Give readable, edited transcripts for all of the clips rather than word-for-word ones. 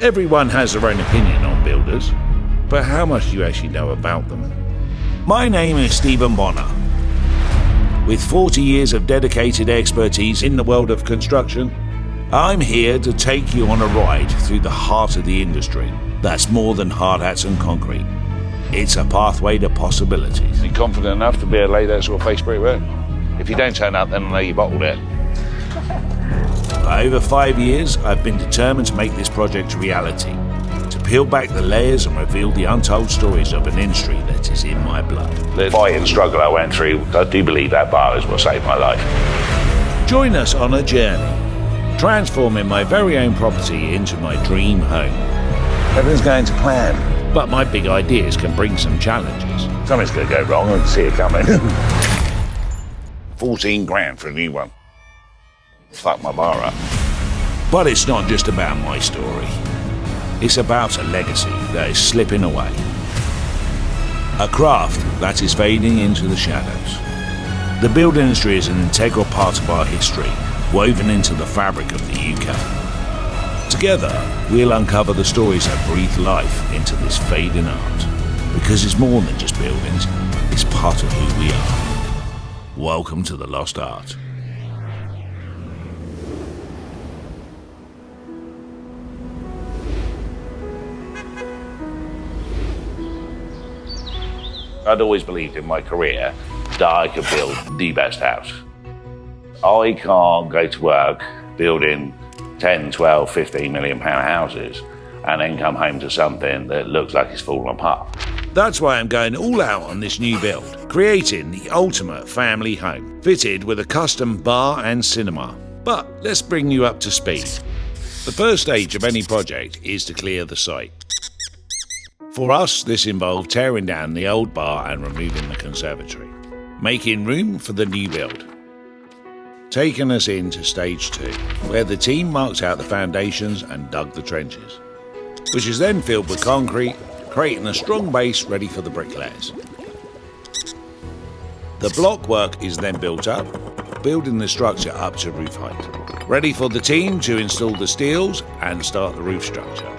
Everyone has their own opinion on builders, but how much do you actually know about them? My name is Stephen Bonner. With 40 years of dedicated expertise in the world of construction, I'm here to take you on a ride through the heart of the industry. That's more than hard hats and concrete. It's a pathway to possibilities. Are you confident enough to be able to lay that sort of face brickwork? If you don't turn up, then I know you bottled it. For over 5 years, I've been determined to make this project a reality, to peel back the layers and reveal the untold stories of an industry that is in my blood. The fight and struggle I went through, I do believe that bar is what saved my life. Join us on a journey, transforming my very own property into my dream home. Everything's going to plan. But my big ideas can bring some challenges. Something's going to go wrong, I can see it coming. 14 grand for a new one. Fuck my bar up. But it's not just about my story. It's about a legacy that is slipping away. A craft that is fading into the shadows. The build industry is an integral part of our history, woven into the fabric of the UK. Together, we'll uncover the stories that breathe life into this fading art. Because it's more than just buildings, it's part of who we are. Welcome to the Lost Art. I'd always believed in my career that I could build the best house. I can't go to work building 10, 12, 15 million pound houses and then come home to something that looks like it's fallen apart. That's why I'm going all out on this new build, creating the ultimate family home, fitted with a custom bar and cinema. But let's bring you up to speed. The first stage of any project is to clear the site. For us, this involved tearing down the old bar and removing the conservatory, making room for the new build. Taking us into stage 2, where the team marked out the foundations and dug the trenches, which is then filled with concrete, creating a strong base ready for the bricklayers. The block work is then built up, building the structure up to roof height, ready for the team to install the steels and start the roof structure.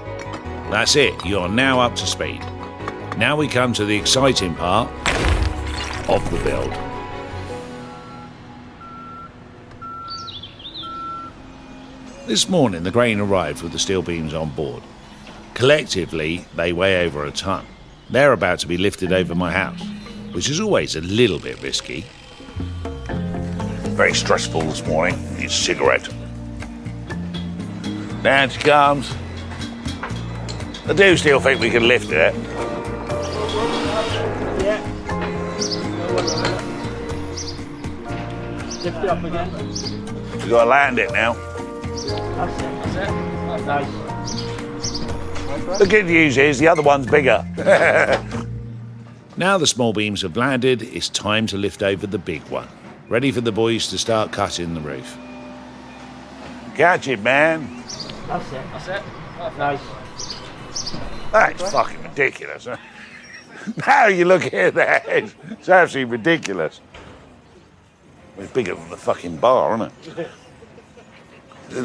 That's it, you are now up to speed. Now we come to the exciting part of the build. This morning the crane arrived with the steel beams on board. Collectively, they weigh over a ton. They're about to be lifted over my house, which is always a little bit risky. Very stressful this morning. Need a cigarette. Down she comes. I do still think we can lift it. Yeah. Lift it up again. We've got to land it now. That's it. Nice. The good news is the other one's bigger. Now the small beams have landed, it's time to lift over the big one. Ready for the boys to start cutting the roof. Catch it, man. That's it. Nice. That's fucking ridiculous. Huh? Now you look at that, it's absolutely ridiculous. It's bigger than the fucking bar, isn't it?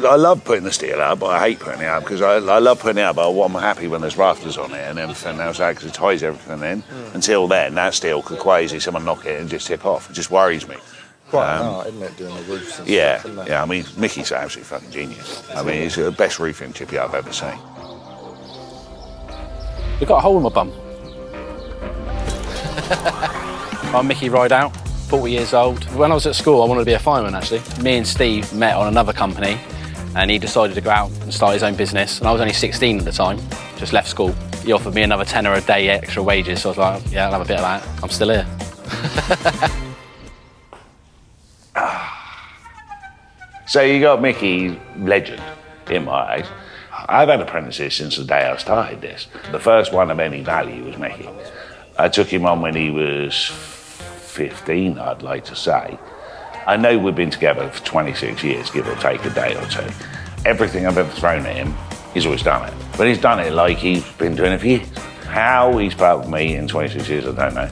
I love putting the steel up, but I hate putting it up because I love putting it up, but I'm happy when there's rafters on it and everything else because it ties everything in. Until then, that steel could quite easily someone knock it and just tip off. It just worries me. Quite an art, isn't it, doing the roofs and Yeah, stuff, isn't it? yeah. I mean, Mickey's absolutely fucking genius. I mean, he's the best roofing chippy I've ever seen. We've got a hole in my bum. I'm Mickey Rideout, 40 years old. When I was at school, I wanted to be a fireman, actually. Me and Steve met on another company, and he decided to go out and start his own business. And I was only 16 at the time, just left school. He offered me another tenner a day extra wages, so I was like, yeah, I'll have a bit of that. I'm still here. So you got Mickey, legend in my eyes. I've had apprentices since the day I started this. The first one of any value was Mickey. I took him on when he was 15, I'd like to say. I know we've been together for 26 years, give or take a day or two. Everything I've ever thrown at him, he's always done it. But he's done it like he's been doing it for years. How he's put up with me in 26 years, I don't know.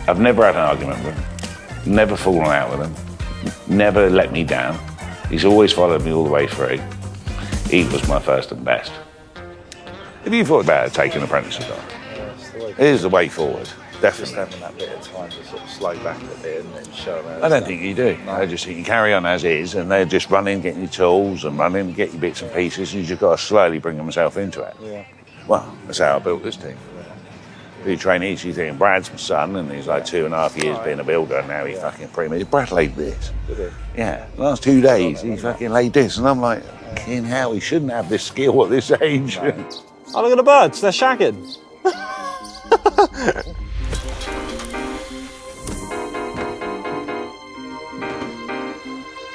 I've never had an argument with him, never fallen out with him, never let me down. He's always followed me all the way through. He was my first and best. Have you thought about taking apprentices on? It is the way forward, Just definitely. having that bit of time to sort of slow back a bit and then show them. I don't think you do. I just think you carry on as is, and they're just running, getting your tools and running, get your bits and pieces, and you just got to slowly bring themselves into it. Yeah. Well, that's how I built this team. You train each, you think Brad's my son, and he's like 2.5 years being a builder, and now he fucking pretty much. Brad laid this. Yeah, the last 2 days he fucking laid this, and I'm like, fucking hell, he shouldn't have this skill at this age. Oh, look at the birds, they're shagging.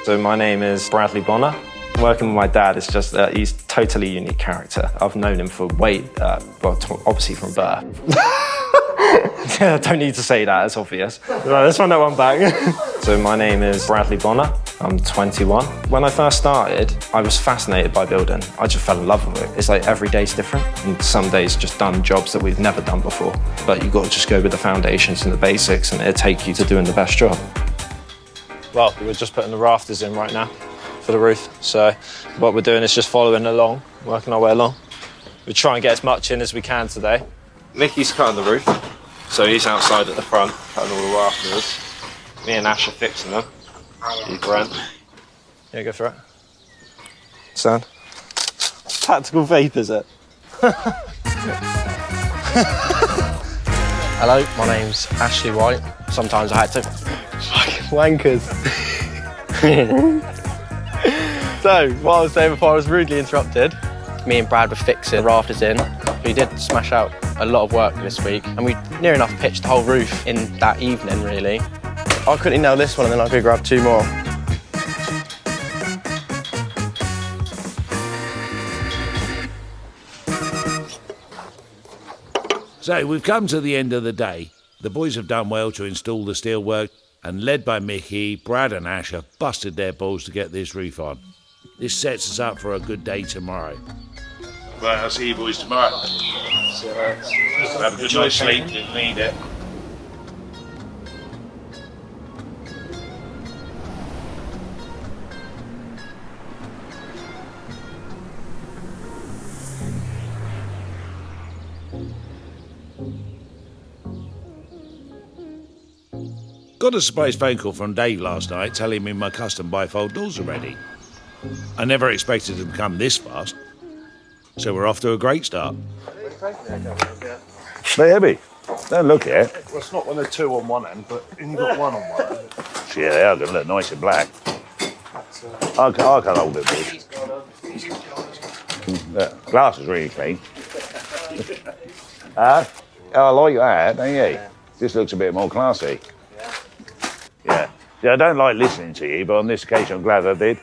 So my name is Bradley Bonner. Working with my dad is just, he's a totally unique character. I've known him for obviously from birth. I don't need to say that, it's obvious. Right, let's run that one back. So my name is Bradley Bonner. I'm 21. When I first started, I was fascinated by building. I just fell in love with it. It's like every day's different. And some days just done jobs that we've never done before. But you've got to just go with the foundations and the basics, and it'll take you to doing the best job. Well, we're just putting the rafters in right now for the roof. So what we're doing is just following along, working our way along. We try and get as much in as we can today. Mickey's cutting the roof, so he's outside at the front, cutting all the rafters. Me and Ash are fixing them. You Brent. Yeah, go for it. Sound. Tactical vape, is it? Hello, my name's Ashley White. Sometimes I had to. Fucking wankers. So, what I was saying before I was rudely interrupted, me and Brad were fixing the rafters in. We did smash out a lot of work this week, and we near enough pitched the whole roof in that evening, really. I couldn't nail this one, and then I could grab 2 more. So we've come to the end of the day. The boys have done well to install the steelwork, and led by Mickey, Brad and Ash have busted their balls to get this roof on. This sets us up for a good day tomorrow. Right, I'll see you boys tomorrow. Have a good night's sleep, you need it. Got a surprise phone call from Dave last night telling me my custom bifold doors are ready. I never expected them to come this fast, so we're off to a great start. They're heavy. Don't look at it. Well, it's not when they're 2 on one end, but you've got 1 on one end. Yeah, they are going to look nice and black. I can't hold it, boys. Glass is really clean. I like that, don't you? This looks a bit more classy. Yeah. Yeah, I don't like listening to you, but on this occasion I'm glad I did.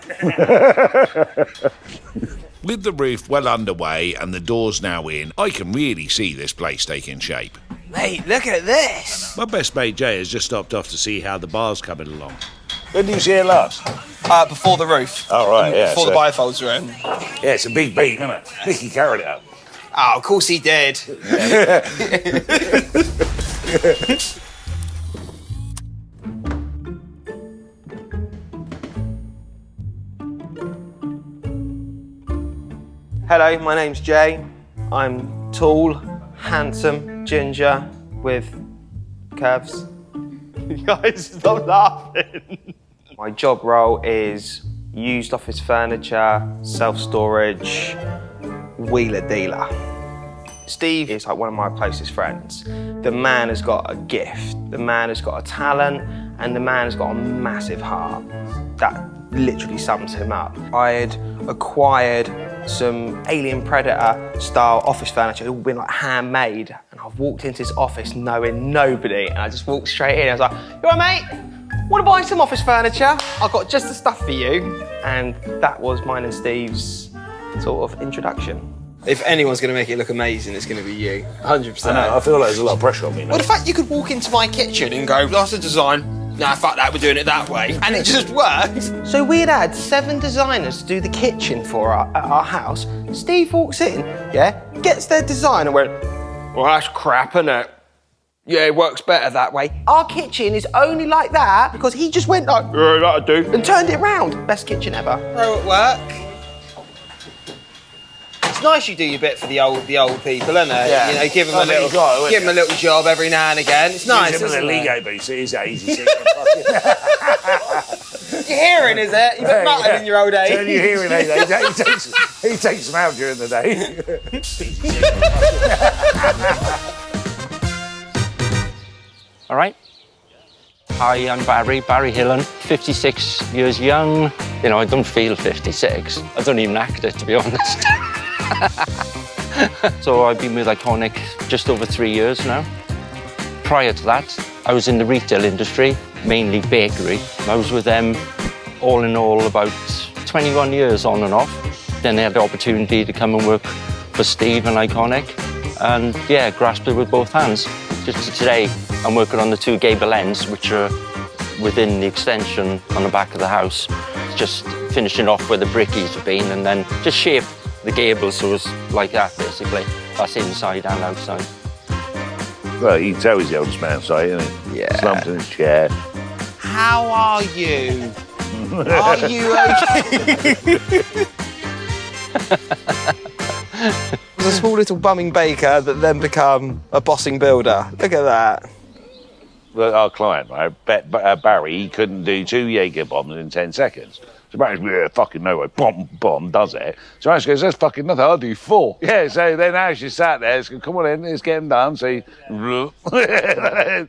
With the roof well underway and the doors now in, I can really see this place taking shape. Mate, look at this. My best mate Jay has just stopped off to see how the bar's coming along. When did you see it last? Before the roof. Oh, right, yeah. Before the bifolds were in. Yeah, it's a big beat, isn't it? Mickey carried it up. Oh, of course he did. Hello, my name's Jay. I'm tall, handsome, ginger, with curves. You guys, stop laughing. My job role is used office furniture, self-storage, wheeler dealer. Steve is like one of my closest friends. The man has got a gift, the man has got a talent, and the man has got a massive heart. That literally sums him up. I had acquired some Alien Predator style office furniture, all been like handmade, and I've walked into his office knowing nobody, and I just walked straight in. I was like, "You all right, mate? Want to buy some office furniture? I've got just the stuff for you." And that was mine and Steve's sort of introduction. If anyone's going to make it look amazing, it's going to be you. 100%. I know, I feel like there's a lot of pressure on me now. Well, the fact you could walk into my kitchen and go, "That's the design. Nah, fuck that, we're doing it that way." And it just worked. So we had 7 designers to do the kitchen for our house. Steve walks in, yeah, gets their design and went, "Well, that's crap, isn't it? Yeah, it works better that way." Our kitchen is only like that because he just went like, "Yeah, that'll do," and turned it round. Best kitchen ever. Pro at work. It's nice you do your bit for the old people, isn't it? Yeah. You know, give them I think you got it, give them a little job every now and again. It's nice, Use him isn't with a it? Lego boots, it is easy. Your hearing, is it? You've been muttering in your old age. Turn your hearing aid. He takes them out during the day. All right. Hi, I'm Barry Hillen, 56 years young. You know, I don't feel 56. I don't even act it, to be honest. So I've been with Iconic just over 3 years now. Prior to that, I was in the retail industry, mainly bakery. I was with them all in all about 21 years on and off. Then I had the opportunity to come and work for Steve and Iconic. And yeah, grasped it with both hands. Just today, I'm working on the 2 gable ends, which are within the extension on the back of the house. Just finishing off where the brickies have been and then just shape the gables so it's like that, basically. That's inside and outside. Well, you can tell he's the oldest man inside, isn't he? Yeah. Slumped in his chair. How are you? Are you okay? Was a small little bumming baker that then become a bossing builder. Look at that. Well, our client, right, Barry, he couldn't do 2 Jaeger bombs in 10 seconds. So Barry's, yeah, fucking no way, bomb, does it. So Ash goes, that's fucking nothing, I'll do 4. Yeah, so then Ash just sat there, it's come on in, let's get him done. So he,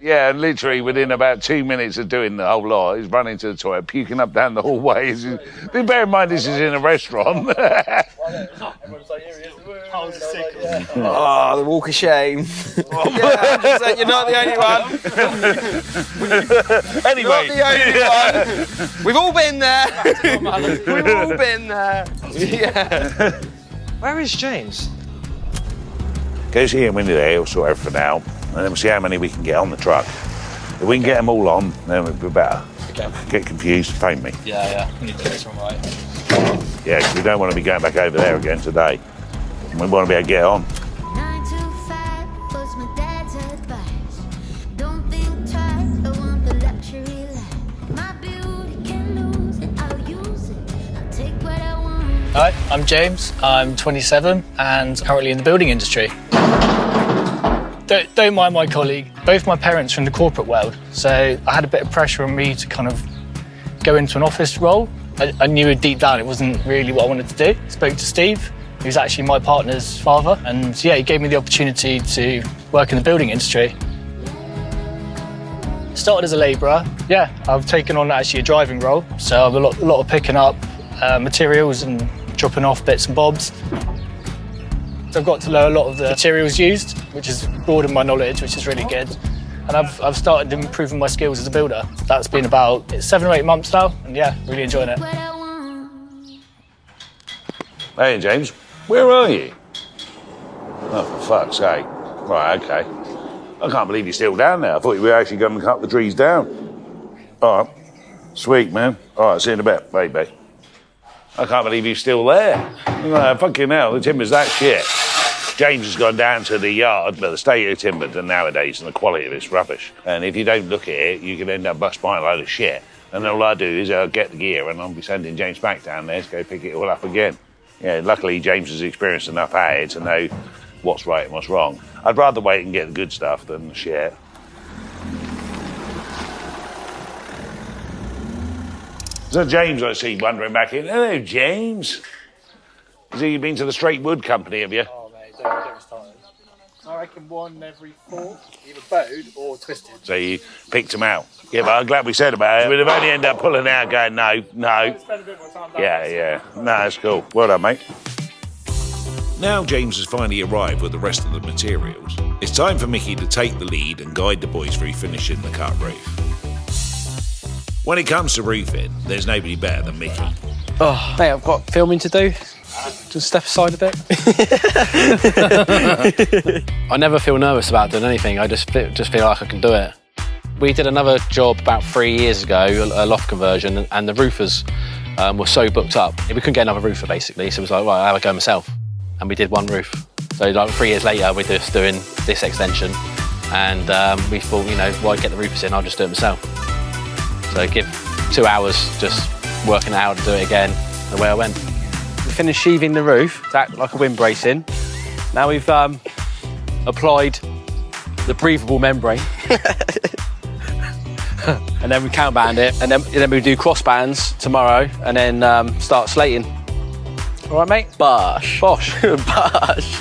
yeah, and literally within about 2 minutes of doing the whole lot, he's running to the toilet, puking up down the hallway. Bear in mind, this is in a restaurant. Oh, the walk of shame. Yeah, 100%, you're not the only one. Anyway. Not the only one. We've all been there. We've all been there. Yeah. Where is James? Goes here and window there, he'll sort everything out, and then we'll see how many we can get on the truck. If we can get them all on, then we'll be better. Okay. Get confused, phone me. Yeah. We need to do this one right. Yeah, 'cause we don't want to be going back over there again today. We want to be able to get on. 9 to 5 was my dad's advice. Don't think twice, I want the luxury life. My beauty can lose it, I'll use it. I'll take what I want. Hi, I'm James. I'm 27 and currently in the building industry. Don't mind my colleague. Both my parents are in the corporate world, so I had a bit of pressure on me to kind of go into an office role. I knew deep down it wasn't really what I wanted to do. Spoke to Steve, who's actually my partner's father, and yeah, he gave me the opportunity to work in the building industry. Started as a labourer. Yeah, I've taken on actually a driving role, so I've a lot of picking up materials and dropping off bits and bobs. So I've got to learn a lot of the materials used, which has broadened my knowledge, which is really good. And I've started improving my skills as a builder. That's been about 7 or 8 months now, and yeah, really enjoying it. Hey, James, where are you? Oh, for fuck's sake. Right, okay. I can't believe you're still down there. I thought you were actually going to cut the trees down. All right. Sweet, man. All right, see you in a bit, baby. I can't believe you're still there. No, fucking hell, the timber's that shit. James has gone down to the yard, but the state of timber nowadays and the quality of it's rubbish. And if you don't look at it, you can end up bust buying a load of shit. And all I do is I'll get the gear and I'll be sending James back down there to go pick it all up again. Yeah, luckily James has experienced enough at it to know what's right and what's wrong. I'd rather wait and get the good stuff than the shit. So James, I see, wandering back in. Hello, James. So you've been to the Straight Wood Company, have you? Oh, mate, don't get me started. I reckon 1 every 4, either bowed or twisted. So you picked them out. Yeah, but I'm glad we said about it. We'd have only ended up pulling out going, no. Spend a bit more time down Yeah, yeah. No, that's cool. Well done, mate. Now James has finally arrived with the rest of the materials. It's time for Mickey to take the lead and guide the boys through finishing the cut roof. When it comes to roofing, there's nobody better than Mickey. Oh, mate, I've got filming to do. Just step aside a bit. I never feel nervous about doing anything. I just feel like I can do it. We did another job about 3 years ago, a loft conversion, and the roofers were so booked up. We couldn't get another roofer, basically, so it was like, right, I'll have a go myself. And we did 1 roof. So like 3 years later, we're just doing this extension, and we thought, you know, why get the roofers in, I'll just do it myself. So give 2 hours just working it out to do it again, and away I went. finished sheathing the roof to act like a wind bracing. Now we've applied the breathable membrane. And then we counterband it, and then we do cross bands tomorrow, and then start slating. All right, mate? Bosh. Bosh. Bosh.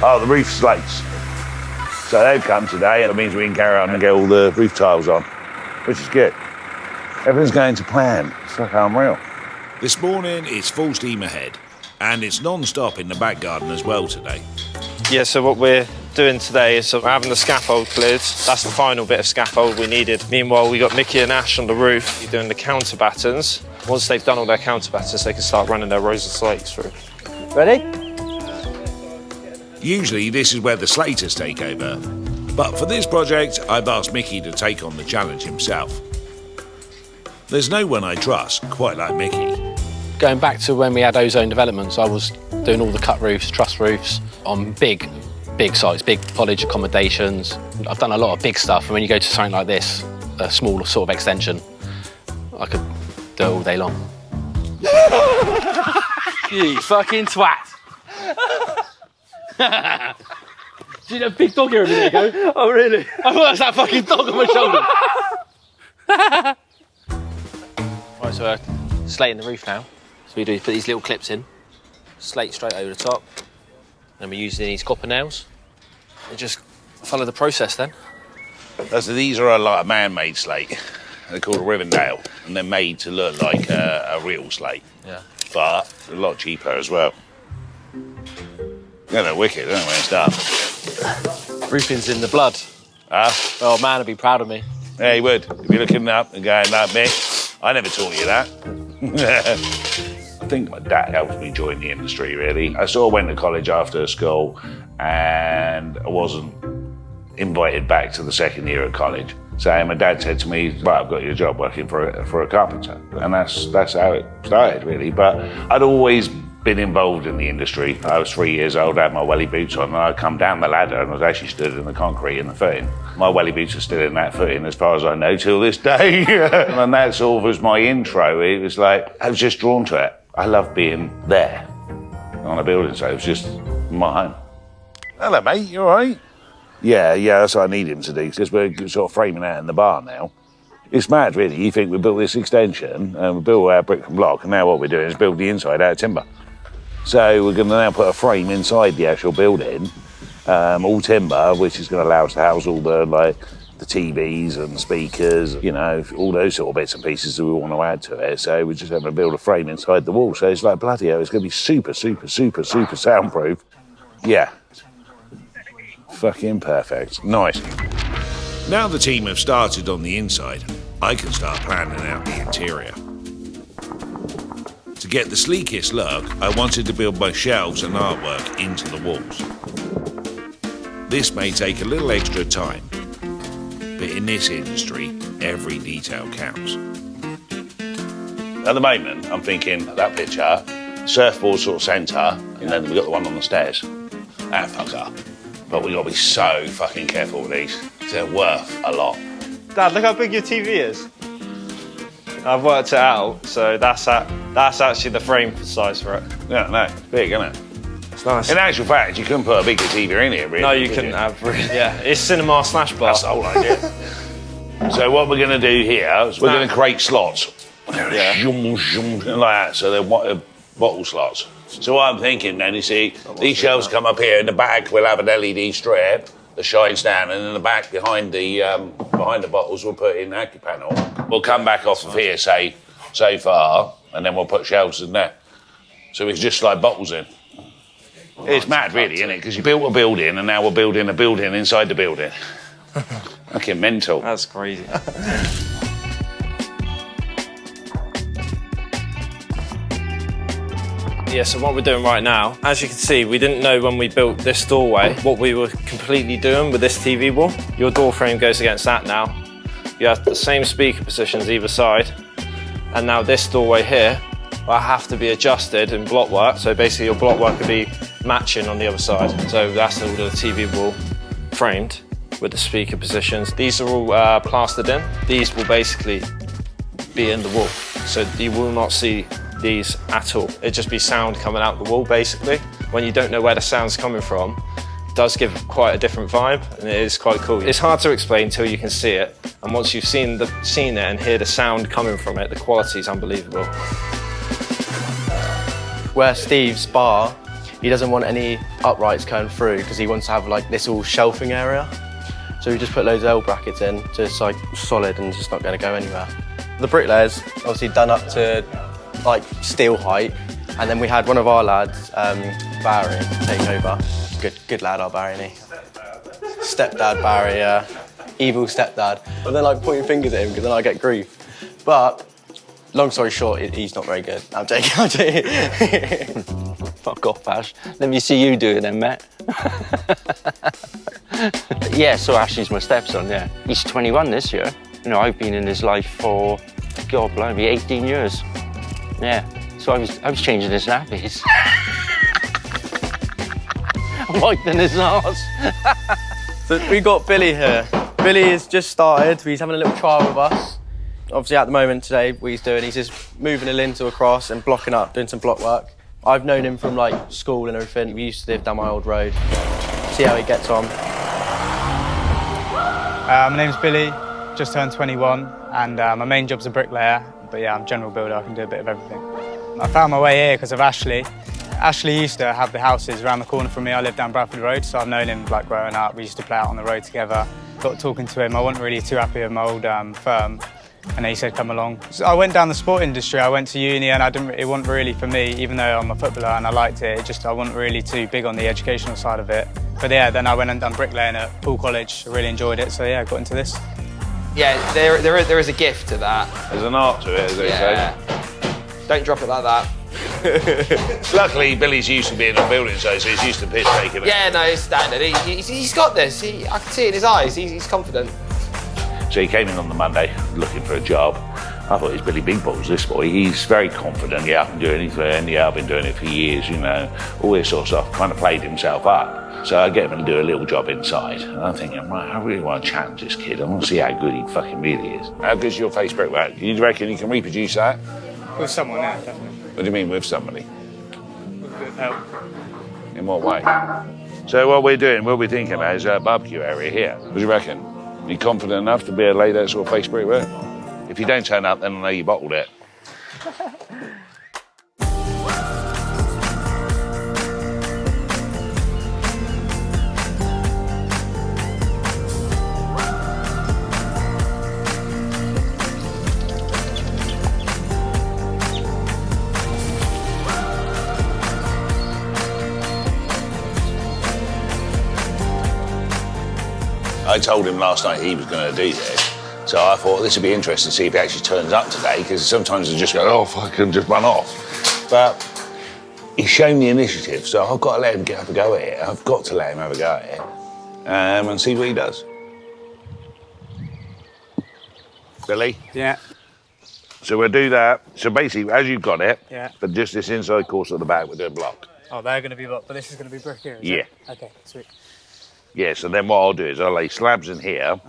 Oh, the roof slates. So they've come today, and it means we can carry on and get all the roof tiles on, which is good. Everything's going to plan. It's like unreal. This morning it's full steam ahead, and it's non-stop in the back garden as well today. Yeah, so what we're doing today is we're having the scaffold cleared. That's the final bit of scaffold we needed. Meanwhile, we got Mickey and Ash on the roof. We're doing the counter battens. Once they've done all their counter battens, they can start running their rows of slates through. Ready? Usually this is where the slaters take over, but for this project I've asked Mickey to take on the challenge himself. There's no one I trust quite like Mickey. Going back to when we had ozone developments, I was doing all the cut roofs, truss roofs on big sites, big college accommodations. I've done a lot of big stuff, and when you go to something like this, a small sort of extension, I could do it all day long. You fucking twat! See that big dog here a minute ago? Oh, really? I thought that was that fucking dog on my shoulder. Right, so we're slating the roof now. So we do put these little clips in, slate straight over the top, and we're using these copper nails. And just follow the process then. So these are like a man-made slate. They're called a Rivendale, and they're made to look like a real slate. Yeah. But a lot cheaper as well. Yeah, they're wicked, aren't they, when it's done? Roofing's in the blood. Oh, man would be proud of me. Yeah, he would. If you're looking up and going like me, I never taught you that. I think my dad helped me join the industry, really. I sort of went to college after school, and I wasn't invited back to the second year of college. So my dad said to me, right, I've got you a job working for a carpenter. And that's how it started, really. But I'd always been involved in the industry. I was 3 years old, I had my welly boots on, and I'd come down the ladder and I was actually stood in the concrete in the footing. My welly boots are still in that footing as far as I know till this day. And that sort of was my intro. It was like, I was just drawn to it. I love being there on a building, so it was just my home. Hello, mate, you all right? Yeah, that's what I need him to do, because we're sort of framing out in the bar now. It's mad, really. You think we built this extension, and we built our brick and block, and now what we're doing is build the inside out of timber. So we're going to now put a frame inside the actual building, all timber, which is going to allow us to house all the TVs and speakers, you know, all those sort of bits and pieces that we want to add to it. So we're just having to build a frame inside the wall. So it's like, bloody hell, it's going to be super soundproof. Yeah. Fucking perfect. Nice. Now the team have started on the inside, I can start planning out the interior. To get the sleekest look, I wanted to build my shelves and artwork into the walls. This may take a little extra time, but in this industry, every detail counts. At the moment, I'm thinking that picture, surfboard sort of centre, and then we've got the one on the stairs. That fucker. But we've got to be so fucking careful with these. They're worth a lot. Dad, look how big your TV is. I've worked it out, so that's actually the frame size for it. Yeah, no, it's big, isn't it? It's nice. In actual fact, you couldn't put a bigger TV in here, really. No, you couldn't have, really. Yeah, it's cinema slash bar. That's the whole idea. So what we're going to do here is we're going to create slots. Yeah. Like that, so they're bottle slots. So what I'm thinking then, you see, these shelves come up here. In the back, we'll have an LED strip that shines down, and in the back, behind the bottles, we'll put in an AccuPanel. We'll come back off of here, say, so far, and then we'll put shelves in there. So we can just slide bottles in. It's mad, really, isn't it? Because you built a building, and now we're building a building inside the building. Fucking mental. That's crazy. Yeah, so what we're doing right now, as you can see, we didn't know when we built this doorway what we were completely doing with this TV wall. Your door frame goes against that now. You have the same speaker positions either side, and now this doorway here will have to be adjusted in block work. So basically your block work will be matching on the other side. So that's all the TV wall framed with the speaker positions. These are all plastered in. These will basically be in the wall. So you will not see these at all. It'd just be sound coming out the wall basically. When you don't know where the sound's coming from, it does give quite a different vibe, and it is quite cool. It's hard to explain until you can see it, and once you've seen it and hear the sound coming from it, the quality is unbelievable. Where Steve's bar, he doesn't want any uprights going through because he wants to have like this all shelving area. So we just put loads of L brackets in, just like solid and just not going to go anywhere. The bricklayer's obviously done up to like steel height, and then we had one of our lads, Barry, take over. Good lad, our Barry, isn't he? Stepdad Barry, evil stepdad. But then like pointing fingers at him because then I get grief. But long story short, he's not very good. I'm joking, I'm joking. Fuck off, Ash. Let me see you do it then, Matt. Yeah, so Ashley's my stepson, yeah. He's 21 this year. You know, I've been in his life for, God blimey, 18 years. Yeah, so I was changing his nappies. Wiping his arse. So we got Billy here. Billy has just started. He's having a little trial with us. Obviously, at the moment today, what he's just moving a lintel across and blocking up, doing some block work. I've known him from like school and everything. We used to live down my old road. See how he gets on. My name's Billy, just turned 21, and my main job's a bricklayer. But yeah, I'm a general builder. I can do a bit of everything. I found my way here because of Ashley. Ashley used to have the houses around the corner from me. I live down Bradford Road, so I've known him like growing up. We used to play out on the road together. Got talking to him. I wasn't really too happy with my old firm, and he said come along. So I went down the sport industry. I went to uni, and it wasn't really for me, even though I'm a footballer and I liked it. I wasn't really too big on the educational side of it. But yeah, then I went and done bricklaying at Poole College. I really enjoyed it, so yeah, I got into this. Yeah, there is a gift to that. There's an art to it, as they say. Don't drop it like that. Luckily, Billy's used to being on building, so he's used to piss taking it. Yeah, no, it's standard. He's got this. I can see it in his eyes. He's confident. So he came in on the Monday looking for a job. I thought he's Billy Big Balls, this boy. He's very confident. Yeah, I can do anything. Yeah, I've been doing it for years, you know, all this sort of stuff. Kind of played himself up. So I get him to do a little job inside. And I'm thinking, right, I really want to challenge this kid. I want to see how good he fucking really is. How good's your face brickwork? Do you reckon you can reproduce that? With someone, yeah, definitely. What do you mean, with somebody? With a bit of help. In what way? So what we're thinking about is a barbecue area here. What do you reckon? You confident enough to be able to lay that sort of face brickwork? If you don't turn up, then I know you bottled it. I told him last night he was going to do this, so I thought this would be interesting to see if he actually turns up today, because sometimes they just go, oh, fuck, and just run off. But he's shown the initiative, so I've got to let him have a go at it. I've got to let him have a go at it and see what he does. Billy? Yeah. So we'll do that. So basically, as you've got it, yeah, but just this inside course at the back, we're doing block. Oh, they're going to be block, but this is going to be brick here, is Yeah. it? Okay, sweet. Yeah, so then what I'll do is I'll lay slabs in here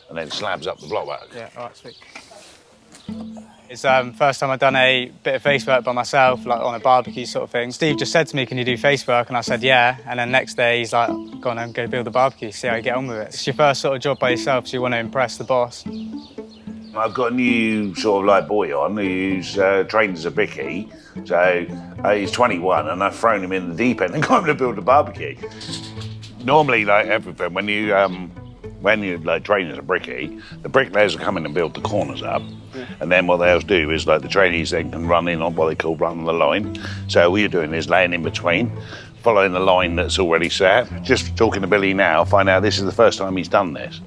and then slabs up the block work. Yeah, all right, sweet. It's first time I've done a bit of face work by myself, like on a barbecue sort of thing. Steve just said to me, can you do face work? And I said, yeah. And then next day he's like, go on and go build a barbecue, see how you get on with it. It's your first sort of job by yourself, so you want to impress the boss. I've got a new sort of like boy on who's trained as a brickie. So he's 21 and I've thrown him in the deep end and got him to build a barbecue. Normally, like everything, when you like train as a brickie, the bricklayers will come in and build the corners up, and then what they'll do is like the trainees then can run in on what they call run the line. So what you're doing is laying in between, following the line that's already set. Just talking to Billy now, find out this is the first time he's done this.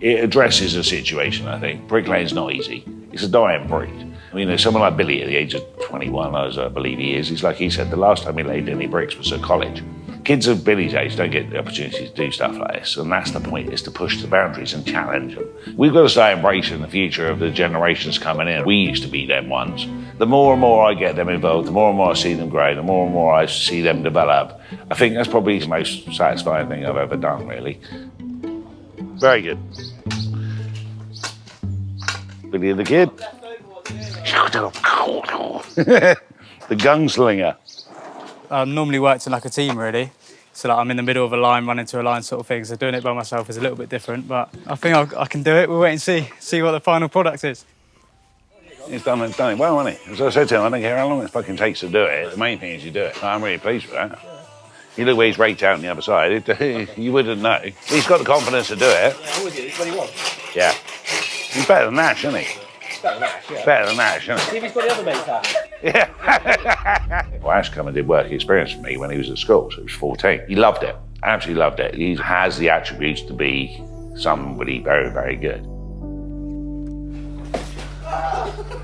It addresses a situation, I think. Bricklaying's not easy. It's a dying breed. I mean, there's someone like Billy at the age of 21, as I believe he is. He's like he said, the last time he laid any bricks was at college. Kids of Billy's age don't get the opportunity to do stuff like this, and that's the point, is to push the boundaries and challenge them. We've got to start embracing the future of the generations coming in. We used to be them ones. The more and more I get them involved, the more and more I see them grow, the more and more I see them develop. I think that's probably the most satisfying thing I've ever done, really. Very good. Billy the Kid. The gunslinger. I normally worked in like a team, really. So like I'm in the middle of a line, running to a line sort of thing. So doing it by myself is a little bit different, but I think I can do it. We'll wait and see what the final product is. He's done it well, hasn't he? As I said to him, I don't care how long it fucking takes to do it. The main thing is you do it. I'm really pleased with that. You look where he's raked out on the other side. You wouldn't know. He's got the confidence to do it. Yeah, I'm with you. It's what he wants. Yeah. He's better than Nash, isn't he? Better than Nash, yeah. Better than Nash, isn't he? See if he's got the other mates happy. Yeah. Well, Ash come and did work experience for me when he was at school, so he was 14. He loved it, absolutely loved it. He has the attributes to be somebody very, very good.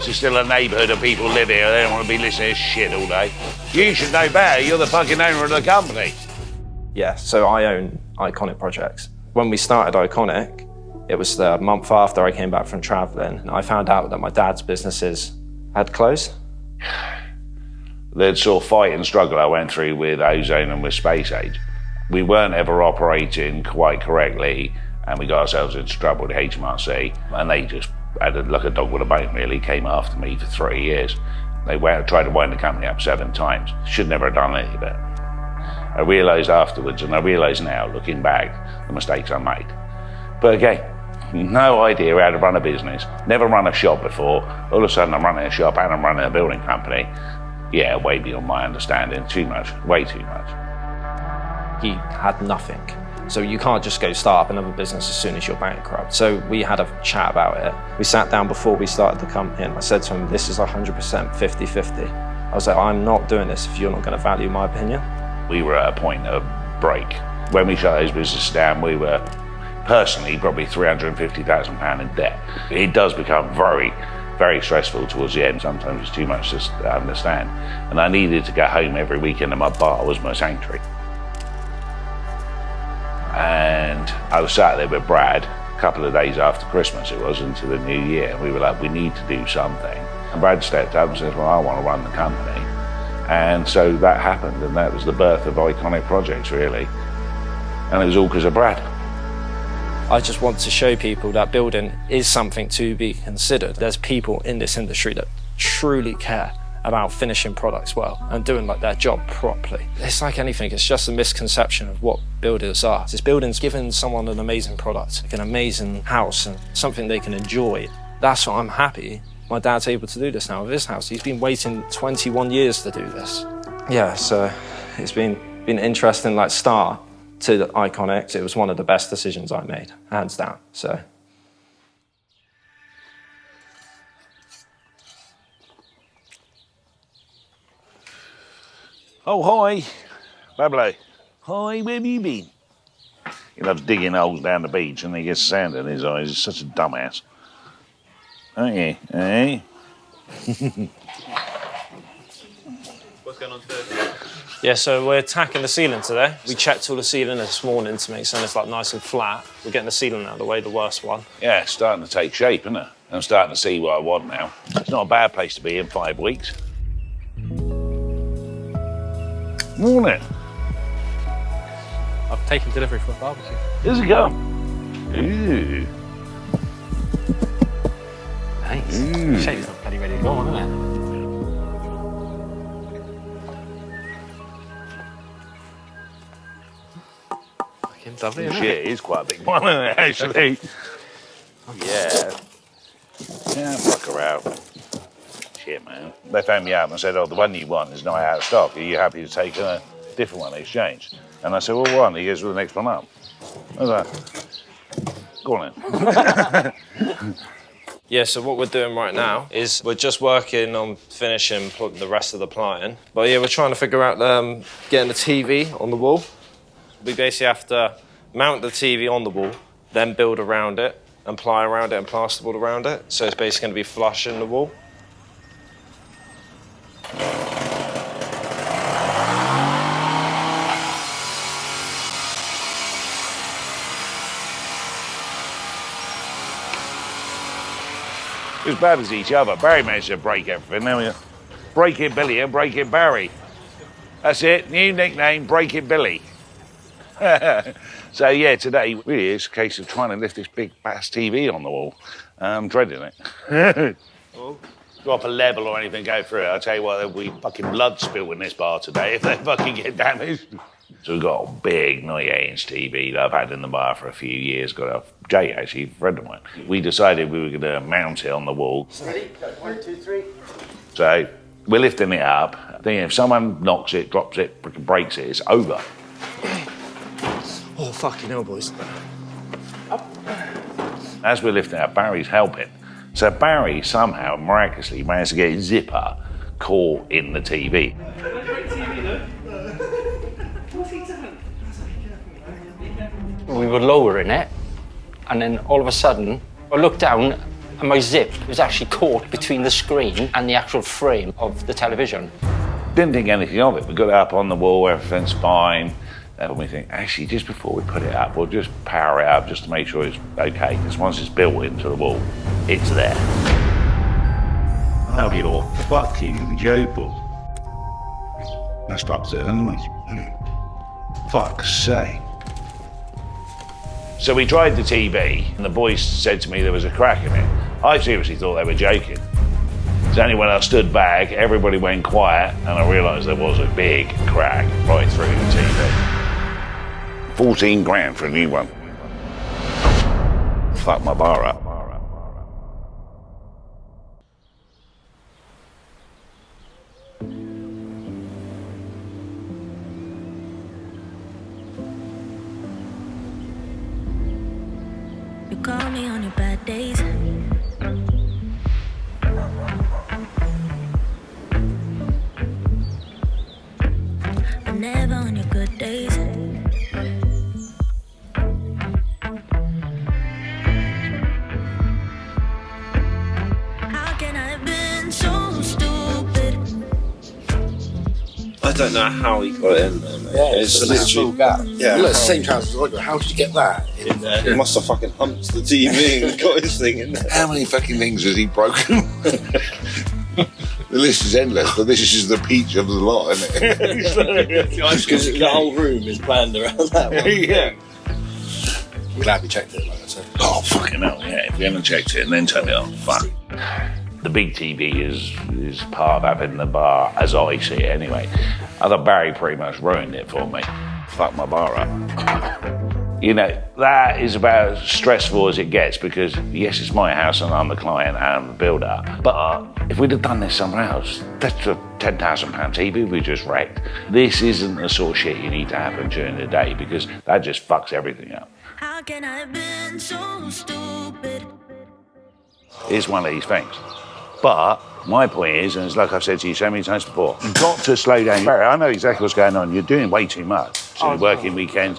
It's still a neighbourhood of people live here. They don't want to be listening to shit all day. You should know better. You're the fucking owner of the company. Yeah, so I own Iconic Projects. When we started Iconic, it was the month after I came back from travelling. I found out that my dad's businesses had closed. The sort of fight and struggle I went through with Ozone and with Space Age. We weren't ever operating quite correctly, and we got ourselves into trouble with HMRC, and they just had like a dog with a bone, really. Came after me for 3 years. They tried to wind the company up 7 times. Should never have done any of it. I realised afterwards, and I realise now, looking back, the mistakes I made. But again, no idea how to run a business, never run a shop before. All of a sudden I'm running a shop and I'm running a building company. Yeah, way beyond my understanding, too much, way too much. He had nothing. So you can't just go start up another business as soon as you're bankrupt. So we had a chat about it. We sat down before we started the company and I said to him, this is 100% 50-50. I was like, I'm not doing this if you're not going to value my opinion. We were at a point of break. When we shut those businesses down, we were personally probably £350,000 in debt. It does become very, very stressful towards the end. Sometimes it's too much to understand. And I needed to go home every weekend, and my bar was my sanctuary. And I was sat there with Brad a couple of days after Christmas, it was, into the new year. And we were like, we need to do something. And Brad stepped up and said, well, I want to run the company. And so that happened, and that was the birth of Iconic Projects, really. And it was all because of Brad. I just want to show people that building is something to be considered. There's people in this industry that truly care about finishing products well and doing like their job properly. It's like anything, it's just a misconception of what builders are. This building's giving someone an amazing product, like an amazing house and something they can enjoy. That's what I'm happy. My dad's able to do this now with his house. He's been waiting 21 years to do this. Yeah, so it's been an interesting like start to the Iconic. It was one of the best decisions I made, hands down, so. Oh, hi, Pablo. Hi, where have you been? He loves digging holes down the beach and he gets sand in his eyes. He's such a dumbass. Aren't you, eh? What's going on today? Yeah, so we're attacking the ceiling today. We checked all the ceiling this morning to make sure it's like nice and flat. We're getting the ceiling out of the way, the worst one. Yeah, it's starting to take shape, isn't it? I'm starting to see what I want now. It's not a bad place to be in 5 weeks. Morning. I've taken delivery for a barbecue. Here's it go. Ooh. Nice. Ooh. Shape's not bloody ready to go on, isn't it? Lovely, isn't Shit, it is quite a big one, isn't it, actually? Yeah. Yeah, fuck around. Shit, man. They phoned me up and said, oh, the one you want is not out of stock. Are you happy to take a different one in exchange? And I said, well, what? He goes, well, the next one up. I was like, go on then. Yeah, so what we're doing right now is we're just working on finishing the rest of the planting. But yeah, we're trying to figure out getting the TV on the wall. We basically have to mount the TV on the wall, then build around it, and ply around it and plasterboard around it. So it's basically going to be flush in the wall. as bad as each other. Barry managed to break everything. Now we Breaking Billy and Breaking Barry. That's it, new nickname, Breaking Billy. So yeah, today really is a case of trying to lift this big bass TV on the wall. I'm dreading it. Drop a level or anything, go through it. I'll tell you what, there'll be fucking blood spill in this bar today if they fucking get damaged. So we've got a big 98-inch TV that I've had in the bar for a few years. Got a Jay, actually, a friend of mine. We decided we were going to mount it on the wall. Ready? 1, 2, 3. So we're lifting it up. Thinking if someone knocks it, drops it, breaks it, it's over. Oh, fucking hell, boys. As we're lifting up, Barry's helping. So Barry somehow miraculously managed to get his zipper caught in the TV. We were lowering it, and then all of a sudden, I looked down and my zip was actually caught between the screen and the actual frame of the television. Didn't think anything of it. We got it up on the wall, everything's fine. And we think, actually, just before we put it up, we'll just power it up just to make sure it's okay, because once it's built into the wall, it's there. Oh, you're fucking joking. That stops it, doesn't it? Fuck's sake. So we tried the TV, and the boys said to me there was a crack in it. I seriously thought they were joking. It's only when I stood back, everybody went quiet, and I realised there was a big crack right through the TV. 14 grand for a new one. Fuck my bar up. You call me on your bad days. But never on your good days. I don't know how he got it in there, mate. Yeah, it's a little gap. Yeah. Look, same trousers as I got. How did you get that in there? He must have fucking humped the TV and got his thing in there. How many fucking things has he broken? The list is endless, but this is the peach of the lot, isn't it? Because the whole room is planned around that one. Yeah. I'm glad we checked it, like I said. Oh, fucking hell, yeah. If you haven't checked it and then tell me, oh, fuck. The big TV is part of having the bar, as I see it anyway. I thought Barry pretty much ruined it for me. Fuck my bar up. You know, that is about as stressful as it gets because, yes, it's my house and I'm the client and I'm the builder. But if we'd have done this somewhere else, that's a £10,000 TV we just wrecked. This isn't the sort of shit you need to happen during the day because that just fucks everything up. How can I have been so stupid? It's one of these things. But my point is, and it's like I've said to you so many times before, you've got to slow down. Barry, I know exactly what's going on. You're doing way too much. So you're working weekends.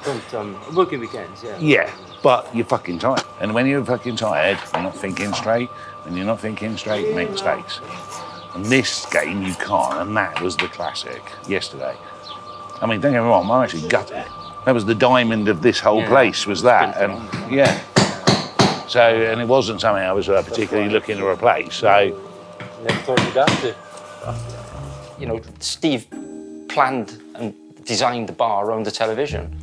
Working weekends, yeah. Yeah, but you're fucking tired. And when you're fucking tired, you're not thinking straight. When you're not thinking straight, you make mistakes. And this game, you can't. And that was the classic yesterday. I mean, don't get me wrong, I'm actually gutted. That was the diamond of this whole place, was that. And yeah. So, and it wasn't something I was particularly looking to replace, so. Never thought you'd have to. You know, Steve planned and designed the bar around the television.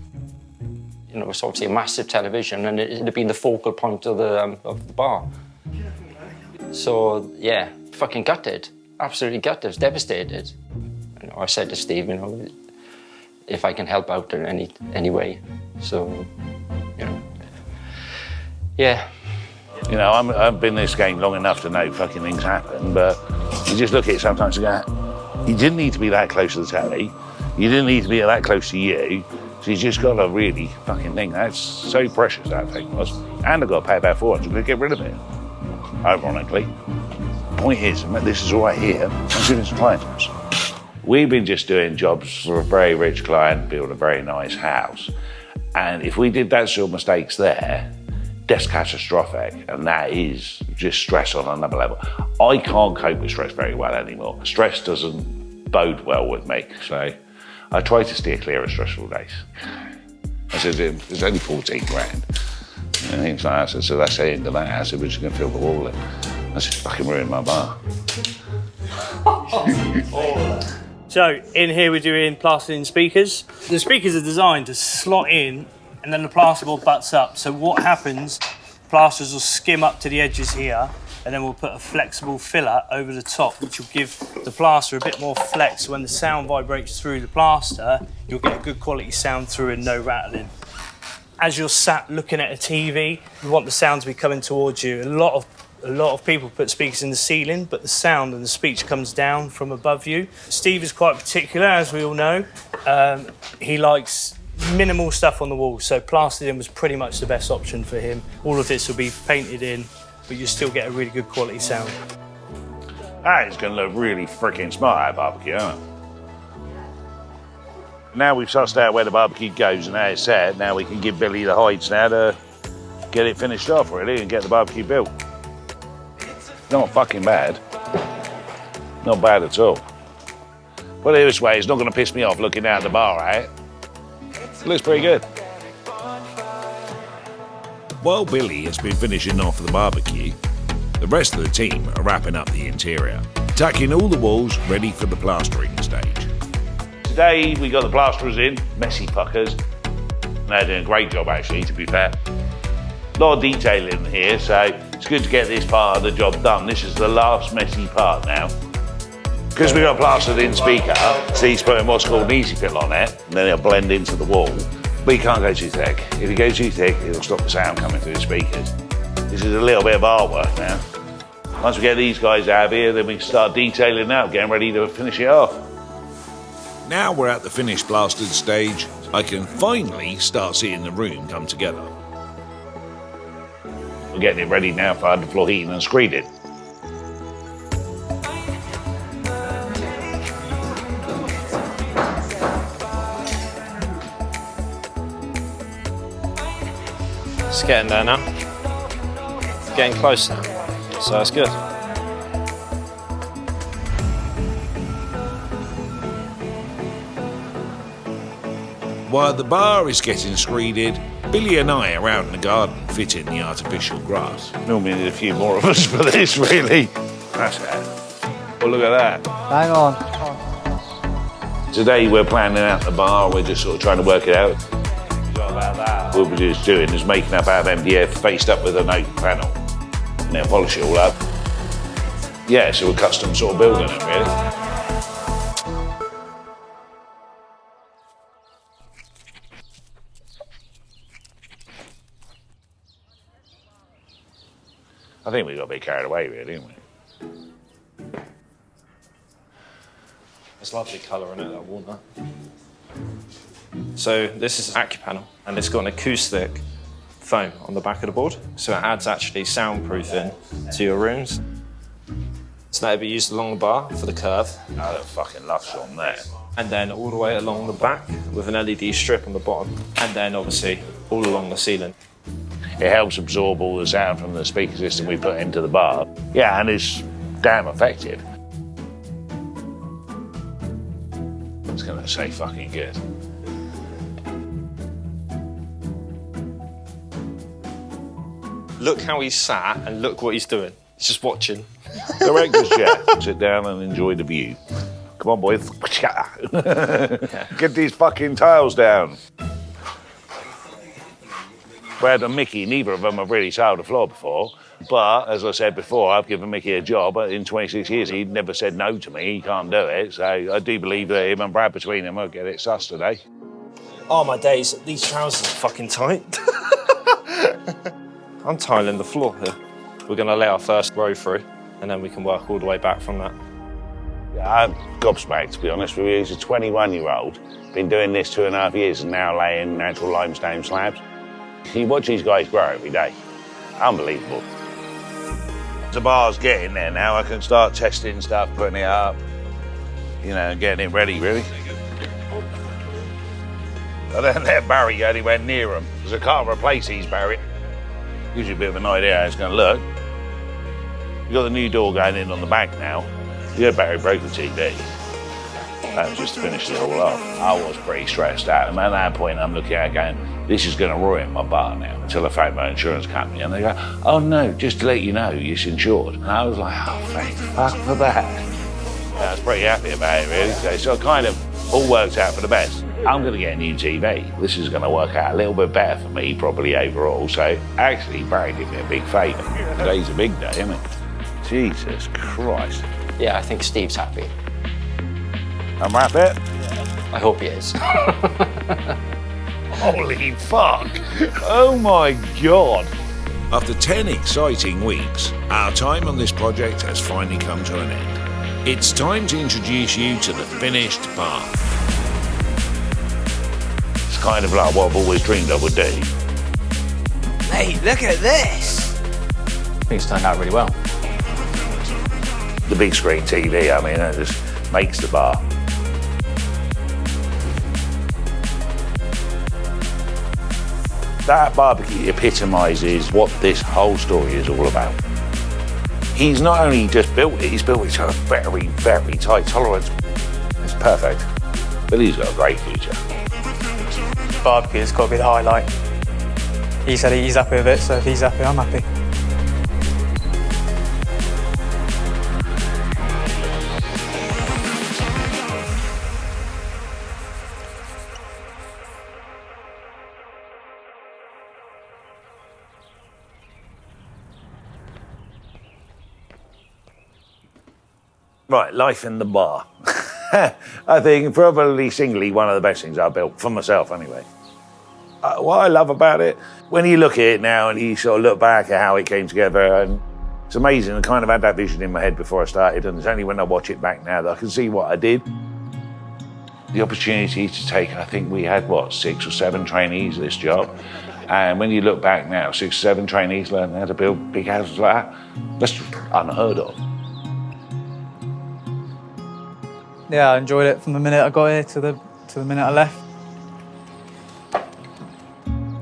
You know, it's obviously a massive television and it had been the focal point of the bar. So, yeah, fucking gutted. Absolutely gutted, devastated. You know, I said to Steve, you know, if I can help out in any way. So, you know, yeah. You know, I've been in this game long enough to know fucking things happen, but you just look at it sometimes and go, you didn't need to be that close to the telly, you didn't need to be that close to you, so you just got to really fucking think, that's so precious, that thing was. And I've got to pay about 400 to get rid of it, ironically. Point is, this is all I hear, I'm doing some clients. We've been just doing jobs for a very rich client, build a very nice house, and if we did that sort of mistakes there, that's catastrophic, and that is just stress on another level. I can't cope with stress very well anymore. Stress doesn't bode well with me, so I try to steer clear of stressful days. I said, there's only 14 grand. And things like that. So that's the end of that. I said, we're just going to fill the wall in. That's just fucking ruined my bar. So in here we're doing plastering speakers. The speakers are designed to slot in and then the plasterboard butts up. So what happens, plasters will skim up to the edges here and then we'll put a flexible filler over the top which will give the plaster a bit more flex. So when the sound vibrates through the plaster, you'll get a good quality sound through and no rattling. As you're sat looking at a TV, you want the sound to be coming towards you. A lot of people put speakers in the ceiling, but the sound and the speech comes down from above you. Steve is quite particular, as we all know. He likes minimal stuff on the wall, so plastered in was pretty much the best option for him. All of this will be painted in, but you still get a really good quality sound. That is going to look really freaking smart, that barbecue, isn't it? Now we've sussed out where the barbecue goes and how it's set, now we can give Billy the hides now to get it finished off, really, and get the barbecue built. Not fucking bad. Not bad at all. Put it this way, it's not going to piss me off looking down the bar, right? It looks pretty good. While Billy has been finishing off the barbecue, the rest of the team are wrapping up the interior, tacking all the walls ready for the plastering stage. Today we got the plasterers in, messy fuckers. They're doing a great job actually, to be fair. A lot of detail in here, so it's good to get this part of the job done. This is the last messy part now. Because we got a plastered in speaker, so he's putting what's called an easy fill on it, and then it'll blend into the wall. But you can't go too thick. If you go too thick, it'll stop the sound coming through the speakers. This is a little bit of artwork now. Once we get these guys out of here, then we can start detailing out, getting ready to finish it off. Now we're at the finished plastered stage, I can finally start seeing the room come together. We're getting it ready now for underfloor heating and screeding. It's getting there now. Getting closer, so that's good. While the bar is getting screeded, Billy and I are out in the garden fitting the artificial grass. Normally need a few more of us for this, really. That's it. Well, look at that. Hang on. Today we're planning out the bar, we're just sort of trying to work it out. What we're just doing is making up out of MDF faced up with an oak panel. And then polish it all up. Yeah, so we're custom sort of building it, really. I think we got a bit carried away, really, didn't we? It's lovely colour in it, that walnut. So this is AccuPanel, and it's got an acoustic foam on the back of the board, so it adds actually soundproofing to your rooms. So that'll be used along the bar for the curve. Oh, they're fucking lush on there. And then all the way along the back with an LED strip on the bottom, and then obviously all along the ceiling. It helps absorb all the sound from the speaker system we put into the bar. Yeah, and it's damn effective. It's gonna say fucking good. Look how he's sat and look what he's doing. He's just watching. Director's chair. Sit down and enjoy the view. Come on, boys. Get these fucking tiles down. Brad and Mickey, neither of them have really tiled the floor before. But, as I said before, I've given Mickey a job. In 26 years, he'd never said no to me. He can't do it. So I do believe that him and Brad between them will get it sussed today. Oh, my days. These trousers are fucking tight. I'm tiling the floor here. We're going to lay our first row through, and then we can work all the way back from that. Yeah, I'm gobsmacked, to be honest with you. He's a 21-year-old. Been doing this 2.5 years and now laying natural limestone slabs. You watch these guys grow every day. Unbelievable. The bar's getting there now. I can start testing stuff, putting it up, you know, getting it ready, really. I don't let Barry go anywhere near them, because I can't replace these, Barry. Gives you a bit of an idea how it's going to look. You've got the new door going in on the back now. Yeah, Barry broke the TV. That was just to finish it all off. I was pretty stressed out, and at that point I'm looking at it going, this is going to ruin my bar now, until I phoned my insurance company and they go, oh no, just to let you know, it's insured. And I was like, oh, thank fuck for that. I was pretty happy about it, really. So it kind of all worked out for the best. I'm going to get a new TV. This is going to work out a little bit better for me, probably overall. So actually, Barry did me a big favour. Today's a big day, isn't it? Jesus Christ. Yeah, I think Steve's happy. I'm happy. I hope he is. Holy fuck! Oh my God! After 10 exciting weeks, our time on this project has finally come to an end. It's time to introduce you to the finished bar. It's kind of like what I've always dreamed I would do. Mate, look at this. I think it's turned out really well. The big screen TV, I mean, it just makes the bar. That barbecue epitomises what this whole story is all about. He's not only just built it, he's built it to a very, very tight tolerance. It's perfect. Billy's got a great future. Barbecue's got to be the highlight. He said he's happy with it, so if he's happy, I'm happy. Right, life in the bar. I think probably singly one of the best things I've built, for myself anyway. What I love about it, when you look at it now and you sort of look back at how it came together, and it's amazing. I kind of had that vision in my head before I started, and it's only when I watch it back now that I can see what I did. The opportunity to take, I think we had, 6 or 7 trainees this job. And when you look back now, 6 or 7 trainees learn how to build big houses like that. That's unheard of. Yeah, I enjoyed it from the minute I got here to the minute I left.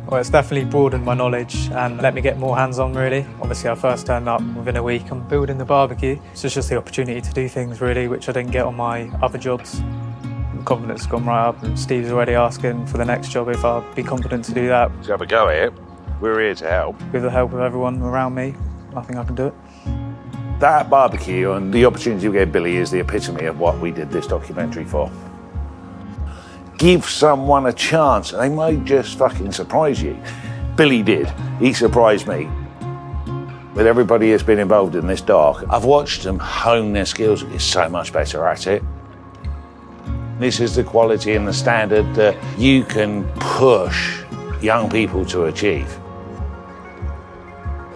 Well, it's definitely broadened my knowledge and let me get more hands-on, really. Obviously, I first turned up within a week. I'm building the barbecue, so it's just the opportunity to do things, really, which I didn't get on my other jobs. The confidence has gone right up, and Steve's already asking for the next job if I'd be competent to do that. Let's have a go at it. We're here to help. With the help of everyone around me, I think I can do it. That barbecue and the opportunity we gave Billy is the epitome of what we did this documentary for. Give someone a chance and they might just fucking surprise you. Billy did. He surprised me. With everybody that's been involved in this doc, I've watched them hone their skills and get so much better at it. This is the quality and the standard that you can push young people to achieve.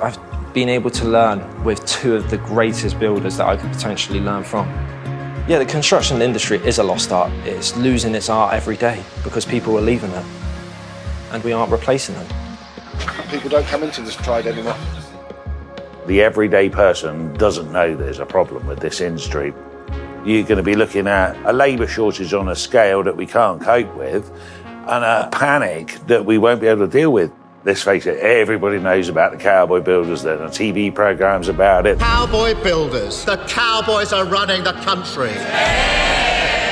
I've been able to learn with 2 of the greatest builders that I could potentially learn from. Yeah, the construction industry is a lost art. It's losing its art every day because people are leaving it and we aren't replacing them. People don't come into this trade anymore. The everyday person doesn't know there's a problem with this industry. You're going to be looking at a labour shortage on a scale that we can't cope with and a panic that we won't be able to deal with. Let's face it, everybody knows about the cowboy builders. There are TV programmes about it. Cowboy builders. The cowboys are running the country.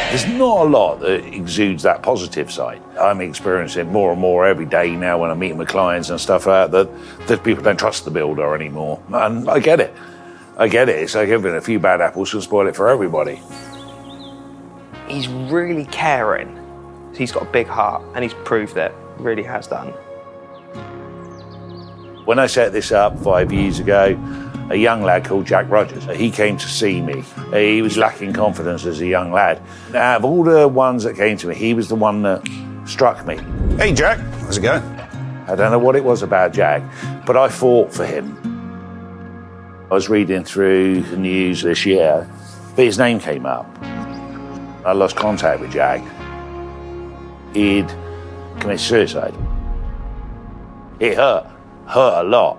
There's not a lot that exudes that positive side. I'm experiencing more and more every day now when I'm meeting with clients and stuff like that people don't trust the builder anymore. And I get it. It's like having a few bad apples can spoil it for everybody. He's really caring. He's got a big heart and he's proved it. Really has done. When I set this up 5 years ago, a young lad called Jack Rogers, he came to see me. He was lacking confidence as a young lad. Out of all the ones that came to me, he was the one that struck me. Hey Jack, how's it going? I don't know what it was about Jack, but I fought for him. I was reading through the news this year, but his name came up. I lost contact with Jack. He'd committed suicide. It hurt a lot.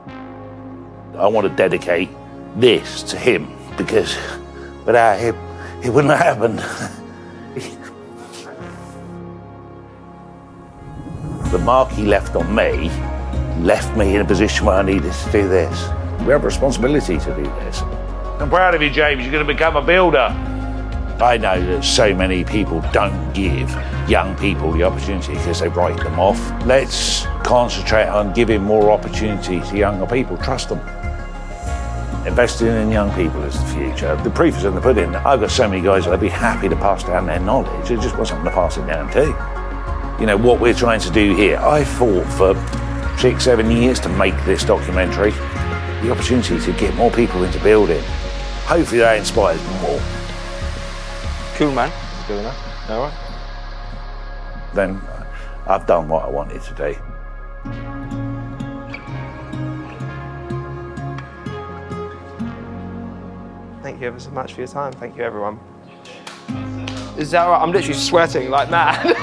I want to dedicate this to him because without him, it wouldn't have happened. The mark he left on me left me in a position where I needed to do this. We have a responsibility to do this. I'm proud of you, James. You're going to become a builder. I know that so many people don't give young people the opportunity because they write them off. Let's concentrate on giving more opportunity to younger people. Trust them. Investing in young people is the future. The proof is in the pudding. I've got so many guys that I'd be happy to pass down their knowledge. It just want someone to pass it down to. You know, what we're trying to do here, I fought for 6-7 years to make this documentary. The opportunity to get more people into building. Hopefully that inspires more. Cool, man. Good enough. All right. Then I've done what I wanted to do. Thank you ever so much for your time. Thank you, everyone. Is that right? I'm literally sweating like mad.